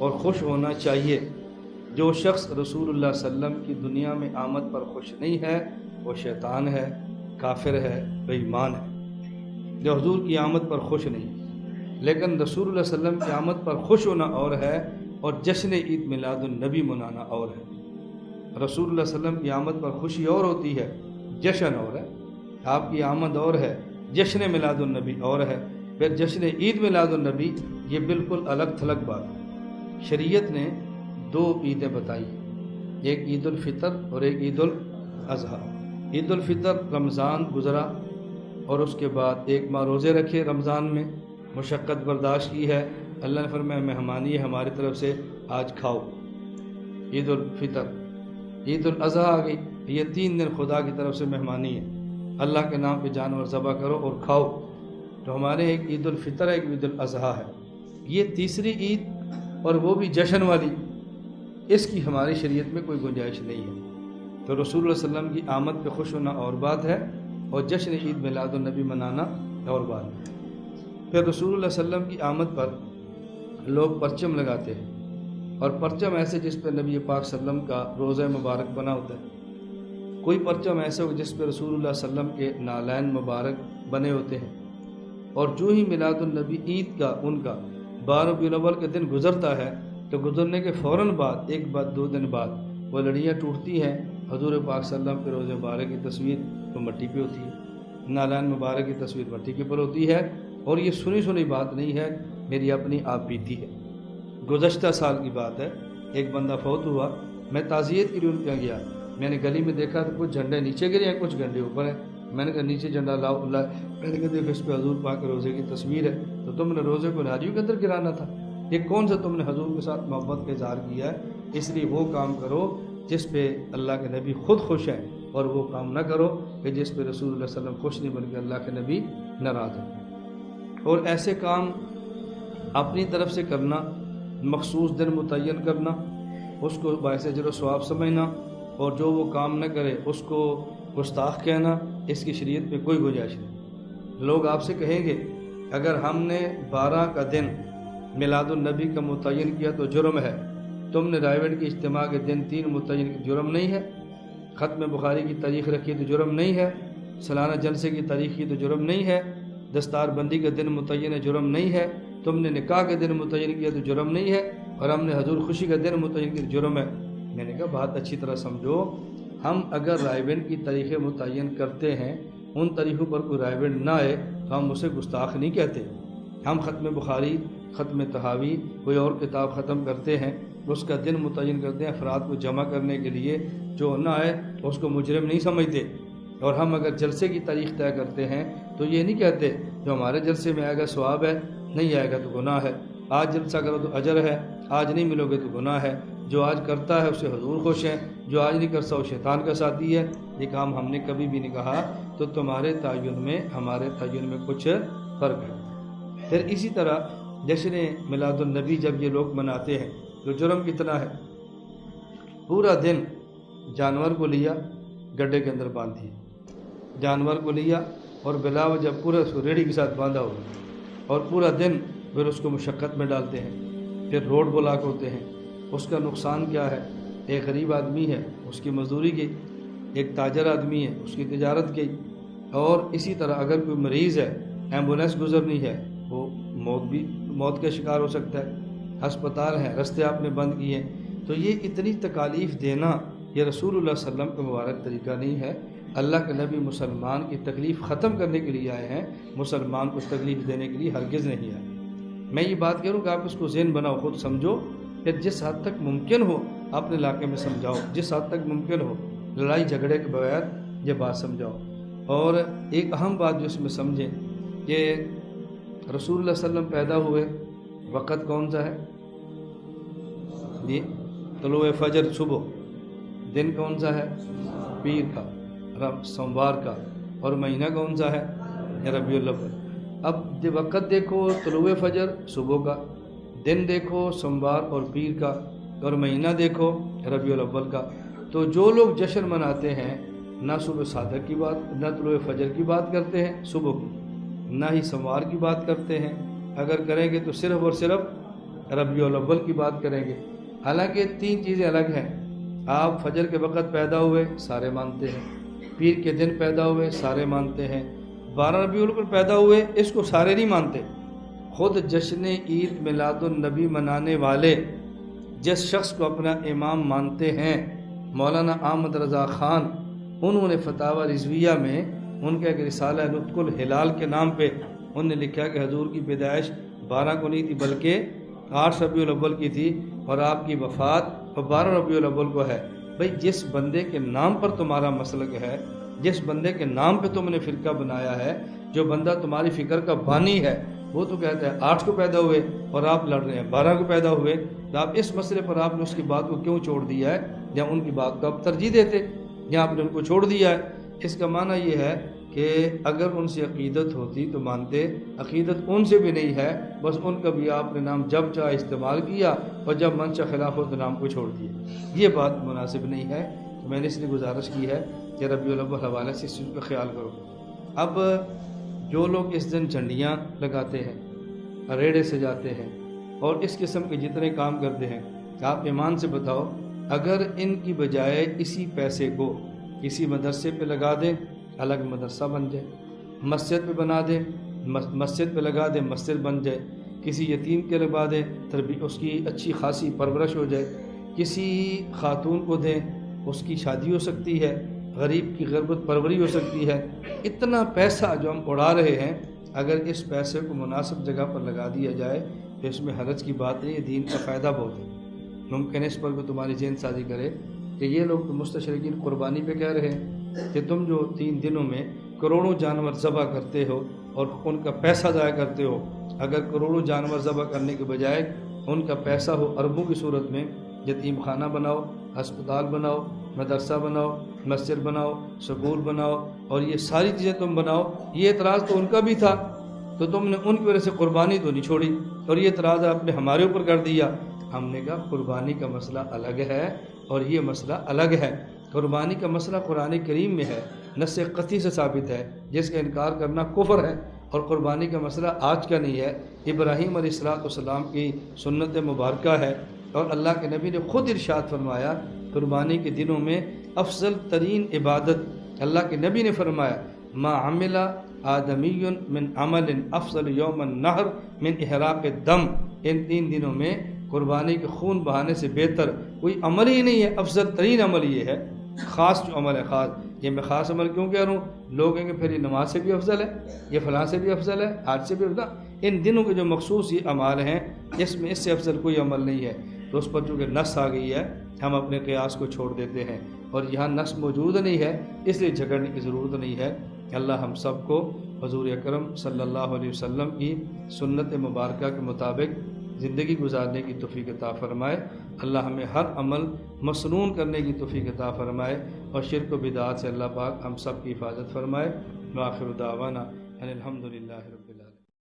اور خوش ہونا چاہیے۔ جو شخص رسول اللہ صلی اللہ علیہ وسلم کی دنیا میں آمد پر خوش نہیں ہے وہ شیطان ہے، کافر ہے، بے ایمان ہے، جو حضور کی آمد پر خوش نہیں۔ لیکن رسول اللہ صلی اللہ علیہ وسلم کی آمد پر خوش ہونا اور ہے اور جشن عید میلاد النبی منانا اور ہے۔ رسول اللہ صلی اللہ علیہ وسلم کی آمد پر خوشی اور ہوتی ہے، جشن اور ہے۔ آپ کی آمد اور ہے، جشن میلاد النبی اور ہے۔ پھر جشن عید میلاد النبی یہ بالکل الگ تھلگ بات ہے۔ شریعت نے دو عیدیں بتائی، ایک عید الفطر اور ایک عید الاضحیٰ۔ عید الفطر رمضان گزرا اور اس کے بعد ایک ماہ روزے رکھے، رمضان میں مشقت برداشت کی ہے، اللہ نے فرمایا مہمانی ہے ہماری طرف سے، آج کھاؤ، عید الفطر۔ عید الاضحیٰ آ گئی، یہ 3 دن خدا کی طرف سے مہمانی ہے، اللہ کے نام پہ جانور ذبح کرو اور کھاؤ۔ تو ہمارے ایک عید الفطر ہے، ایک عید الاضحیٰ ہے، یہ تیسری عید اور وہ بھی جشن والی، اس کی ہماری شریعت میں کوئی گنجائش نہیں ہے۔ تو رسول اللہ صلی اللہ علیہ وسلم کی آمد پہ خوش ہونا اور بات ہے اور جشن عید میلاد النبی منانا اور بات ہے۔ پھر رسول اللہ صلی اللہ علیہ وسلم کی آمد پر لوگ پرچم لگاتے ہیں، اور پرچم ایسے جس پہ نبی پاک صلی اللہ علیہ وسلم کا روضہ مبارک بنا ہوتا ہے، کوئی پرچم ایسے ہو جس پہ رسول اللہ صلی اللہ علیہ وسلم کے نالین مبارک بنے ہوتے ہیں۔ اور جو ہی میلاد النبی عید کا ان کا 12 ربیع الاول کے دن گزرتا ہے تو گزرنے کے فوراً بعد ایک بعد 2 دن بعد وہ لڑیاں ٹوٹتی ہیں، حضور پاک صلی اللہ علیہ وسلم کے روضہ مبارک کی تصویر تو مٹی پہ ہوتی ہے، نالین مبارک کی تصویر مٹی کے پر ہوتی ہے، اور یہ سنی بات نہیں ہے، میری اپنی آپ بیتی ہے۔ گزشتہ سال کی بات ہے، ایک بندہ فوت ہوا، میں تعزیت کے لیے ان کے گیا، میں نے گلی میں دیکھا تو کچھ جھنڈے نیچے گرے ہیں، کچھ جھنڈے اوپر ہیں، میں نے کہا نیچے جھنڈا لاؤ، میں نے کہا دیکھو اس پہ حضور پاک کے روزے کی تصویر ہے، تو تم نے روزے کو ناریوں کے اندر گرانا تھا، یہ کون سا تم نے حضور کے ساتھ محبت کا اظہار کیا ہے؟ اس لیے وہ کام کرو جس پہ اللہ کے نبی خود خوش ہیں، اور وہ کام نہ کرو کہ جس پہ رسول اللہ صلی اللہ علیہ وسلم خوش نہیں بلکہ اللہ کے نبی ناراض ہیں۔ اور ایسے کام اپنی طرف سے کرنا، مخصوص دن متعین کرنا، اس کو باعث اجر و ثواب سمجھنا، اور جو وہ کام نہ کرے اس کو گستاخ کہنا، اس کی شریعت میں کوئی گنجائش نہیں۔ لوگ آپ سے کہیں گے اگر ہم نے 12 کا دن میلاد النبی کا متعین کیا تو جرم ہے، تم نے رائے کے اجتماع کے دن 3 متعین کی جرم نہیں ہے، ختم بخاری کی تاریخ رکھی تو جرم نہیں ہے، سالانہ جلسے کی تاریخ کی تو جرم نہیں ہے، دستار بندی کا دن متعین جرم نہیں ہے، تم نے نکاح کے دن متعین کیا تو جرم نہیں ہے، اور ہم نے حضور خوشی کا دن متعین کیا تو جرم ہے۔ میں نے کہا بات اچھی طرح سمجھو، ہم اگر رائے کی تاریخیں متعین کرتے ہیں، ان تاریخوں پر کوئی رائے نہ آئے تو ہم اسے گستاخ نہیں کہتے۔ ہم ختم بخاری، ختم طحاوی، کوئی اور کتاب ختم کرتے ہیں، اس کا دن متعین کرتے ہیں افراد کو جمع کرنے کے لیے، جو نہ آئے اس کو مجرم نہیں سمجھتے۔ اور ہم اگر جلسے کی تاریخ طے کرتے ہیں تو یہ نہیں کہتے جو ہمارے جلسے میں آئے گا ثواب ہے، نہیں آئے گا تو گناہ ہے، آج جلسہ کرو تو اجر ہے، آج نہیں ملو گے تو گناہ ہے، جو آج کرتا ہے اسے حضور خوش ہیں، جو آج نہیں کرتا وہ شیطان کا ساتھی ہے۔ یہ کام ہم نے کبھی بھی نہیں کہا، تو تمہارے تعین میں ہمارے تعین میں کچھ فرق ہے۔ پھر اسی طرح جشن میلاد النبی جب یہ لوگ مناتے ہیں تو جرم کتنا ہے، پورا دن جانور کو لیا، گڈھے کے اندر باندھ دیا، جانور کو لیا اور بلا وجہ پورا اس کو ریڑھی کے ساتھ باندھا ہوا، اور پورا دن پھر اس کو مشقت میں ڈالتے ہیں، پھر روڈ بلاک ہوتے ہیں۔ اس کا نقصان کیا ہے؟ ایک غریب آدمی ہے اس کی مزدوری گئی، ایک تاجر آدمی ہے اس کی تجارت گئی، اور اسی طرح اگر کوئی مریض ہے، ایمبولینس گزرنی ہے، وہ موت کا شکار ہو سکتا ہے، ہسپتال ہیں، رستے آپ نے بند کیے ہیں۔ تو یہ اتنی تکالیف دینا یہ رسول اللہ صلی اللہ علیہ وسلم کا مبارک طریقہ نہیں ہے۔ اللہ کے نبی مسلمان کی تکلیف ختم کرنے کے لیے آئے ہیں، مسلمان کو تکلیف دینے کے لیے ہرگز نہیں آئے۔ میں یہ بات کروں کہ آپ اس کو ذہن بناؤ، خود سمجھو، پھر جس حد تک ممکن ہو اپنے علاقے میں سمجھاؤ، جس حد تک ممکن ہو لڑائی جھگڑے کے بغیر یہ بات سمجھاؤ۔ اور ایک اہم بات جو اس میں سمجھیں کہ رسول اللہ صلی اللہ علیہ وسلم پیدا ہوئے وقت کون سا ہے؟ طلوع فجر، صبح۔ دن کون سا ہے؟ پیر کا، سوموار کا، اور مہینہ کون سا ہے؟ ربیع الاول۔ اب وقت دیکھو طلوع فجر صبح کا، دن دیکھو سوموار اور پیر کا، اور مہینہ دیکھو ربیع الاول کا۔ تو جو لوگ جشن مناتے ہیں نہ صبح صادق کی بات، نہ طلوع فجر کی بات کرتے ہیں صبح کی، نہ ہی سوموار کی بات کرتے ہیں، اگر کریں گے تو صرف اور صرف ربیع الاول کی بات کریں گے۔ حالانکہ تین چیزیں الگ ہیں۔ آپ فجر کے وقت پیدا ہوئے سارے مانتے ہیں، پیر کے دن پیدا ہوئے سارے مانتے ہیں، 12 ربیع الاول پیدا ہوئے اس کو سارے نہیں مانتے۔ خود جشن عید میلاد النبی منانے والے جس شخص کو اپنا امام مانتے ہیں، مولانا احمد رضا خان، انہوں نے فتاوی رضویہ میں ان کا ایک رسالہ نطق الہلال کے نام پہ انہوں نے لکھا کہ حضور کی پیدائش 12 کو نہیں تھی بلکہ 8 ربیع الاول کی تھی، اور آپ کی وفات 12 ربیع الاول کو ہے۔ بھئی جس بندے کے نام پر تمہارا مسلک ہے، جس بندے کے نام پہ تم نے فرقہ بنایا ہے، جو بندہ تمہاری فکر کا بانی ہے، وہ تو کہتا ہے 8 کو پیدا ہوئے اور آپ لڑ رہے ہیں 12 کو پیدا ہوئے، تو آپ اس مسئلے پر آپ نے اس کی بات کو کیوں چھوڑ دیا ہے، یا ان کی بات کو آپ ترجیح دیتے، یا آپ نے ان کو چھوڑ دیا ہے؟ اس کا معنی یہ ہے کہ اگر ان سے عقیدت ہوتی تو مانتے، عقیدت ان سے بھی نہیں ہے، بس ان کا بھی آپ نے نام جب چاہے استعمال کیا اور جب منشا خلاف ہو تو نام کو چھوڑ دیا۔ یہ بات مناسب نہیں ہے، تو میں نے اس لیے گزارش کی ہے کہ ربیع الاول حوالے سے اس چیز کا خیال کرو۔ اب جو لوگ اس دن جھنڈیاں لگاتے ہیں، ریڑے سجاتے ہیں اور اس قسم کے جتنے کام کرتے ہیں، آپ ایمان سے بتاؤ اگر ان کی بجائے اسی پیسے کو کسی مدرسے پہ لگا دیں، الگ مدرسہ بن جائے، مسجد پہ بنا دیں، مسجد پہ لگا دیں، مسجد بن جائے، کسی یتیم کے لگا دیں، اس کی اچھی خاصی پرورش ہو جائے، کسی خاتون کو دیں، اس کی شادی ہو سکتی ہے، غریب کی غربت پروری ہو سکتی ہے۔ اتنا پیسہ جو ہم اڑا رہے ہیں، اگر اس پیسے کو مناسب جگہ پر لگا دیا جائے تو اس میں حرج کی بات نہیں ہے، دین کا فائدہ بہت ہے۔ ممکن ہے اس پر بھی تمہاری ذہن سازی کرے کہ یہ لوگ تو مستشرقین قربانی پہ کہہ رہے ہیں کہ تم جو 3 دنوں میں کروڑوں جانور ذبح کرتے ہو اور ان کا پیسہ ضائع کرتے ہو، اگر کروڑوں جانور ذبح کرنے کے بجائے ان کا پیسہ ہو اربوں کی صورت میں، یتیم خانہ بناؤ، ہسپتال بناؤ، مدرسہ بناؤ، مسجد بناؤ، سکول بناؤ، اور یہ ساری چیزیں تم بناؤ۔ یہ اعتراض تو ان کا بھی تھا، تو تم نے ان کی وجہ سے قربانی تو نہیں چھوڑی، اور یہ اعتراض آپ نے ہمارے اوپر کر دیا۔ ہم نے کہا قربانی کا مسئلہ الگ ہے اور یہ مسئلہ الگ ہے۔ قربانی کا مسئلہ قرآن کریم میں ہے، نص قطعی سے ثابت ہے، جس کا انکار کرنا کفر ہے، اور قربانی کا مسئلہ آج کا نہیں ہے، ابراہیم علیہ السلام کی سنت مبارکہ ہے، اور اللہ کے نبی نے خود ارشاد فرمایا قربانی کے دنوں میں افضل ترین عبادت، اللہ کے نبی نے فرمایا ما عمل آدمی من عمل افضل یوم النحر من احراق الدم، ان 3 دنوں میں قربانی کے خون بہانے سے بہتر کوئی عمل ہی نہیں ہے، افضل ترین عمل یہ ہے، خاص جو عمل ہے خاص۔ یہ میں خاص عمل کیوں کہہ رہا ہوں؟ لوگ کہیں گے پھر یہ نماز سے بھی افضل ہے، یہ فلاں سے بھی افضل ہے، حج سے بھی افضل۔ ان دنوں کے جو مخصوص یہ اعمال ہیں اس میں اس سے افضل کوئی عمل نہیں ہے، تو اس پر چونکہ نص آ گئی ہے ہم اپنے قیاس کو چھوڑ دیتے ہیں، اور یہاں نص موجود نہیں ہے اس لیے جھگڑنے کی ضرورت نہیں ہے۔ اللہ ہم سب کو حضور اکرم صلی اللہ علیہ وسلم کی سنت مبارکہ کے مطابق زندگی گزارنے کی توفیق عطا فرمائے۔ اللہ ہمیں ہر عمل مسنون کرنے کی توفیق عطا فرمائے، اور شرک و بدعات سے اللہ پاک ہم سب کی حفاظت فرمائے۔ وآخر دعوانا ان الحمد للہ رب